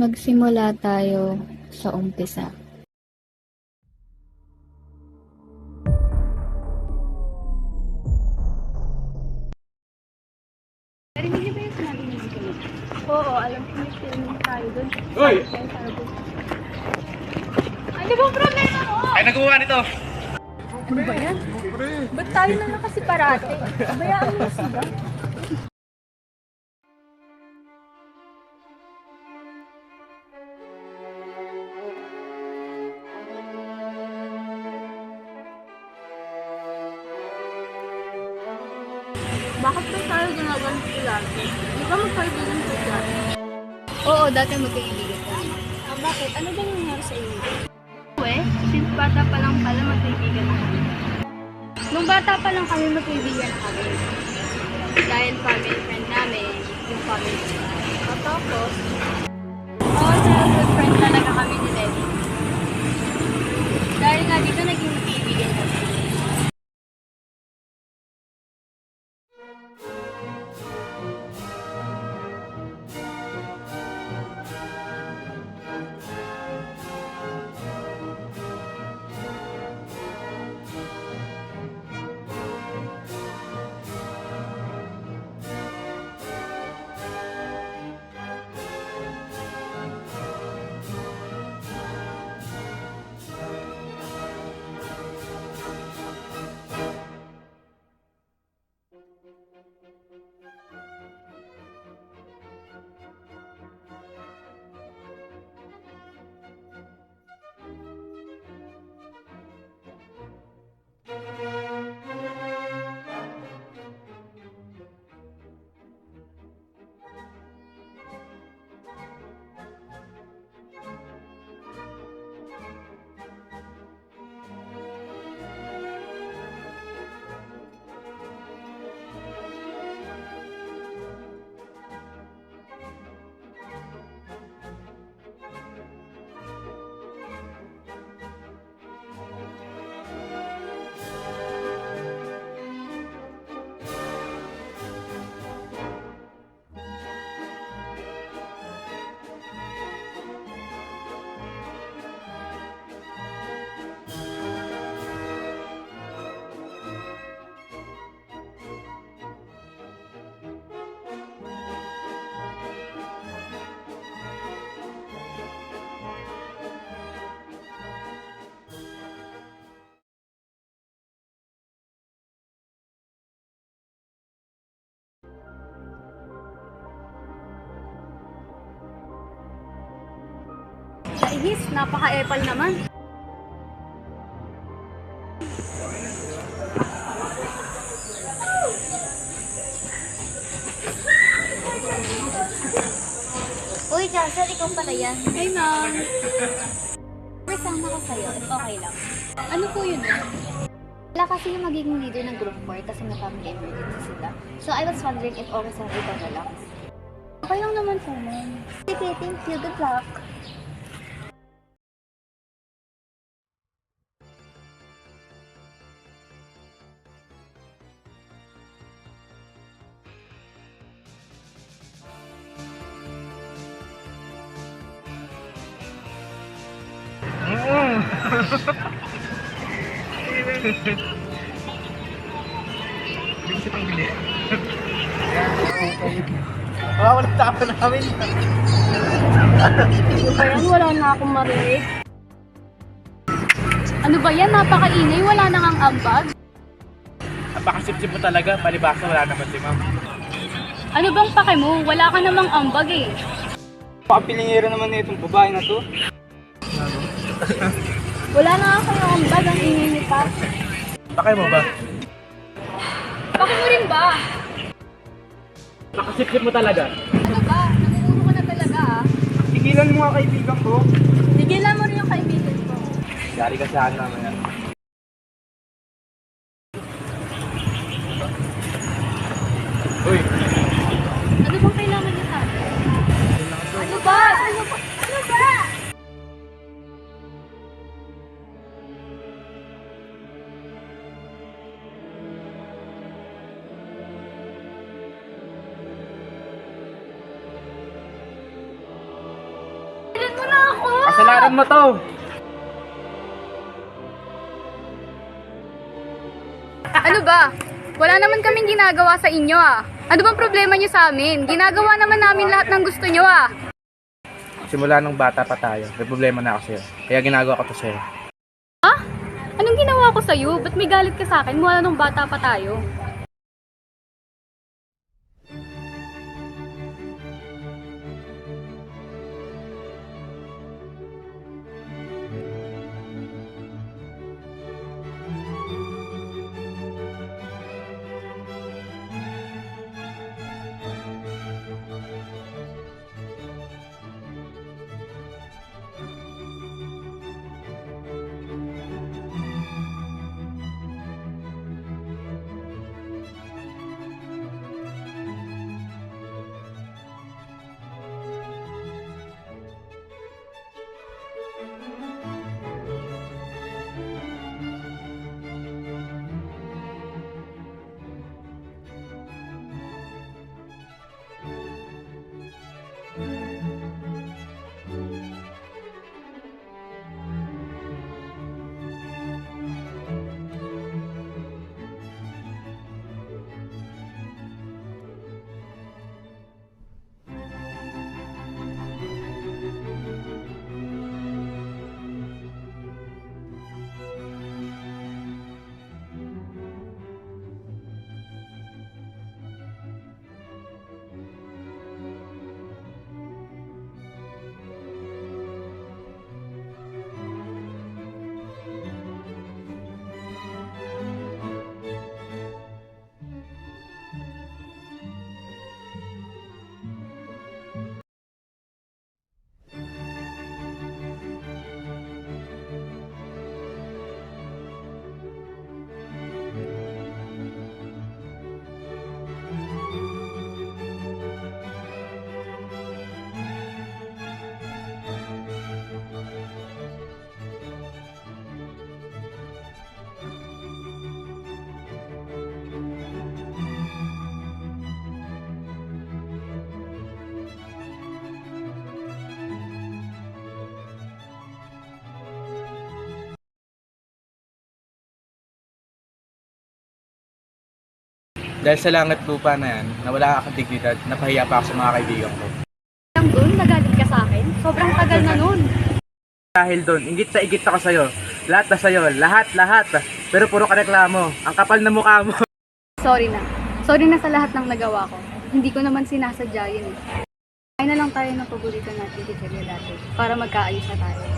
Magsimula tayo sa umpisa. Narinig niyo ba yung sinabi ni Zeke? Oo, alam ko may filming tayo doon. Uy! Ano bang problema mo? Ay, nagawa nito! Ano ba yan? Ba't tayo na lang kasi parate? Bayaan mo sila. Bakit ba tayo ginaganito lagi? Di ba magkaibigan ko dyan? Oo, dati magkaibigan kami. Bakit? Ano ba nangyari sa iyo? Since bata pa lang pala magkaibigan na kami. Nung bata pa lang kami magkaibigan na kami. Dahil family friend namin, yung family friend. Tapos, childhood friend talaga kami ni Lenny. Dahil nga dito naging magkaibigan kami. Naihis, napaka-epal naman. Uy, Johnson, ikaw pala yan. Hi, ma'am. Kasama ko sa'yo, if okay lang. Ano po yun? Wala kasi yung magiging leader ng group 4 kasi may family emergency sila. So I was wondering if okay sa ikaw na lang. Okay lang naman po, ma'am. Sige, thank you. Good luck. Hindi ko siya pambili. Wala tao namin. Ano ba yan? Wala na akong marinig. Ano ba yan? Napakaingay. Wala na ngang ambag. Napakasip-sip mo talaga. Palibasa wala naman si ma'am. Ano bang pake mo? Wala ka namang ambag eh. Pakapilingero naman na itong babae na to. Wala na nga kayong ambag. Ang ingay niyo pa. Pakay mo ba? Pake mo rin ba? Napakasip-sip mo talaga. Ano ba? Namumuro ka na talaga ah. Tigilan mo nga kaibigan ko. Tigilan mo rin yung kaibigan ko. Yari ka saan naman yan. Uy! Ano bang kailangan niyo sa akin? Ano ba? Ano ba? Ano ba? Kasalanan mo to! Ano ba? Wala naman kaming ginagawa sa inyo ah. Ano bang problema nyo sa amin? Ginagawa naman namin lahat ng gusto nyo ah. Simula nung bata pa tayo, may problema na ako sa'yo. Kaya ginagawa ko to sa'yo. Ha? Anong ginawa ko sa'yo? Ba't may galit ka sa akin mula nung bata pa tayo? Dahil sa langit lupa na yan, nawala akong dignidad, napahiya pa ako sa mga kaibigan ko. Lang doon, nagalit ka sa akin? Sobrang tagal na nun. Dahil doon, ingit sa ingit ako sa'yo. Lahat na sa'yo, lahat. Pero puro ka reklamo, ang kapal na mukha mo. Sorry na. Sorry na sa lahat ng nagawa ko. Hindi ko naman sinasadya yun eh. Kain na lang tayo ng paborito natin si Cheria Latte para magkaayos na tayo.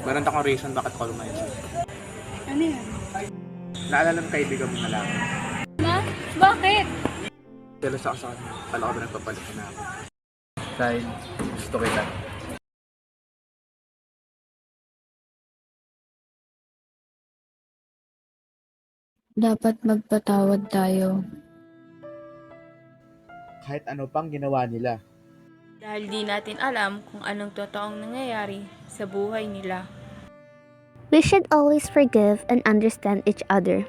Meron akong reason bakit ko lumayan. Ano yan? Naalala ng kaibigan mo na lang. Ma? Bakit? Jealous ako sa kanya. Kala ko ba nagpapalit na ako. Dahil gusto kita. Dapat magpatawad tayo. Kahit ano pang ginawa nila. Dahil di natin alam kung anong totoong nangyayari sa buhay nila. We should always forgive and understand each other.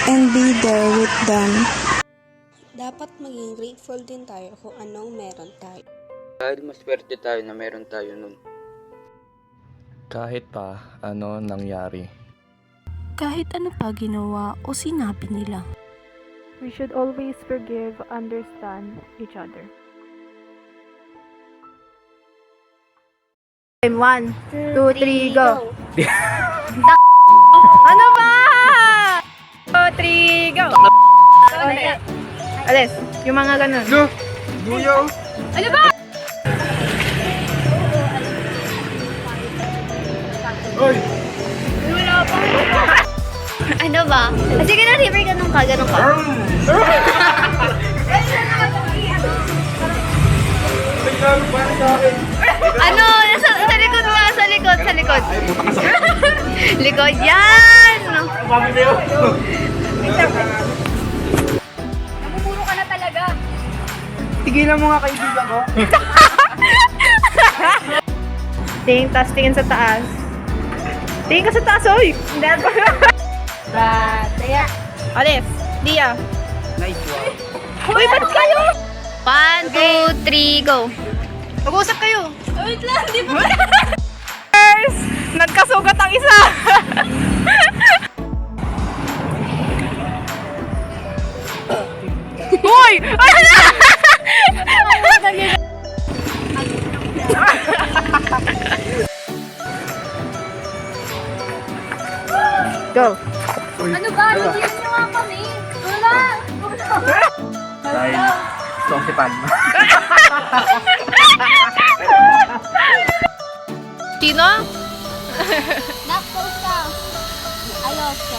And be there with them. Dapat maging grateful din tayo kung anong meron tayo. Dahil maswerte tayo na meron tayo nun. Kahit pa ano nangyari. Kahit ano pa ginawa o sinabi nila. We should always forgive, understand each other. 1, 2, 3, go! Ano ba? 2, 3, go! Alis, yung mga ganun. Buyo! Ano ba? Hoy! Wala pa. Ano ba? Sige na, River, ganun ka. likod. Likod yan! Namumuro ka na talaga. Tigilan mo nga kaibigan ko. Tingin sa taas. Tingin ka sa taas, oy! Taya. Alif, Dia. Nice one. Uy, ba't kayo? 1, 2, 3, go. Mag-usap kayo. Wait lang, di ba? First, nagkasugat ang isa. Uy! Go. Ano ba? Bigyan nyo nga kami. Wala. Dahil gusto kong si Palma. Sino? Nakpost ka. Ayos ka.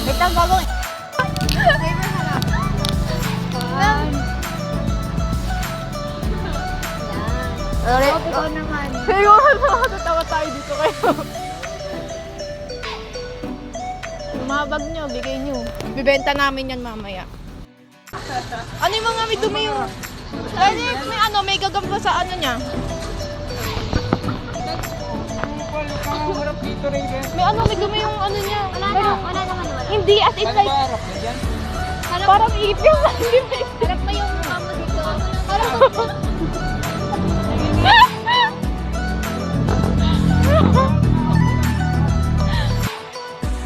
Wait lang, gagawin. Favor ka lang. Yan. Yan. Ikaw naman. Ayun, nakakatawa tayo dito kayo. Lumabag nyo, bigay nyo. Bibenta namin yan mamaya. Ano yung mga may dumi yung... may ano, may gagamba sa ano niya. May ano, may dumi yung ano niya. Wala naman, wala. Hindi, as in like... Parang ipin. Harap pa yung mukha mo dito. Harap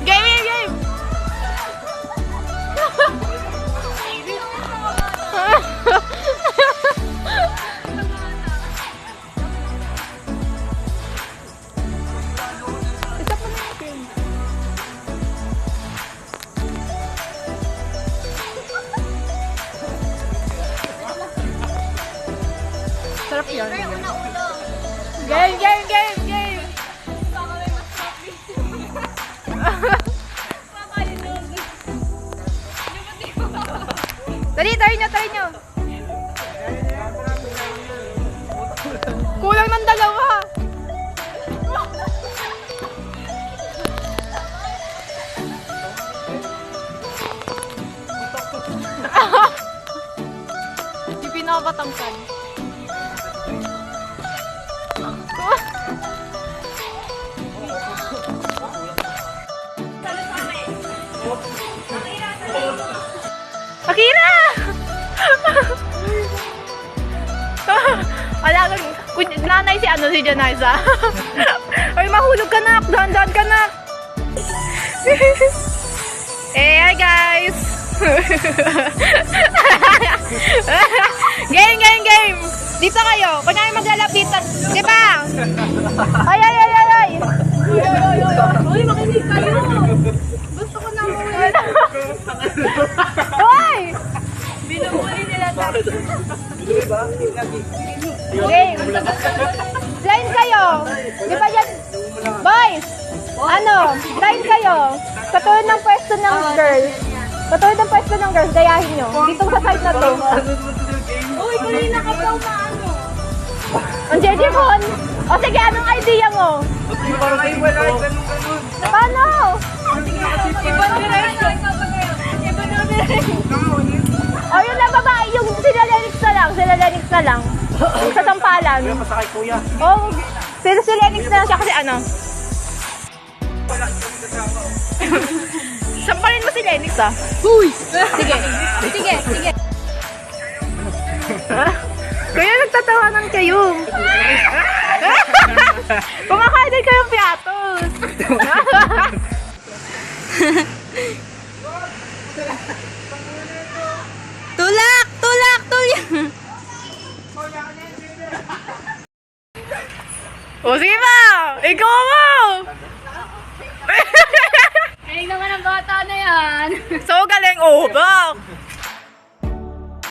Game! Sarap yun. Game! Dali, try nyo. Kulang ng dalawa. Yung pinakabatangkan. Akira! Wala kang... Nanay si ano si Janaisa. Ay, mahulog ka na! Dahan-dahan ka na! Hi guys! Game! Dito kayo! Kunyari maglalap dito. Di ba? Ay! Uy, makinig kayo! Gusto ko na umuwi. Hoy! Binubuli nila tayo. Game. Line kayo. Di ba yan? Boys! Ano? Line kayo. Katulad ng pwesto ng girls. Gayahin nyo. Dito sa side na to. Uy, kanina ka pa umaano. Ang Jejimon. O sige, anong idea mo? Parang kayo wala, ganun. Paano? Iba O yun na babae, yung sila Lenix na lang. Sa sampalan. Pasakay kuya. Oh, si Lenix na lang siya kasi ano? Sampalin mo si Lenix ah. Huy! Sige. Kaya nagtatawanan kayo. Kumakain din kayong piatos. Tulak! O sige ba? Ikaw mo! Galing naman ang bata na yan. So galing, bak!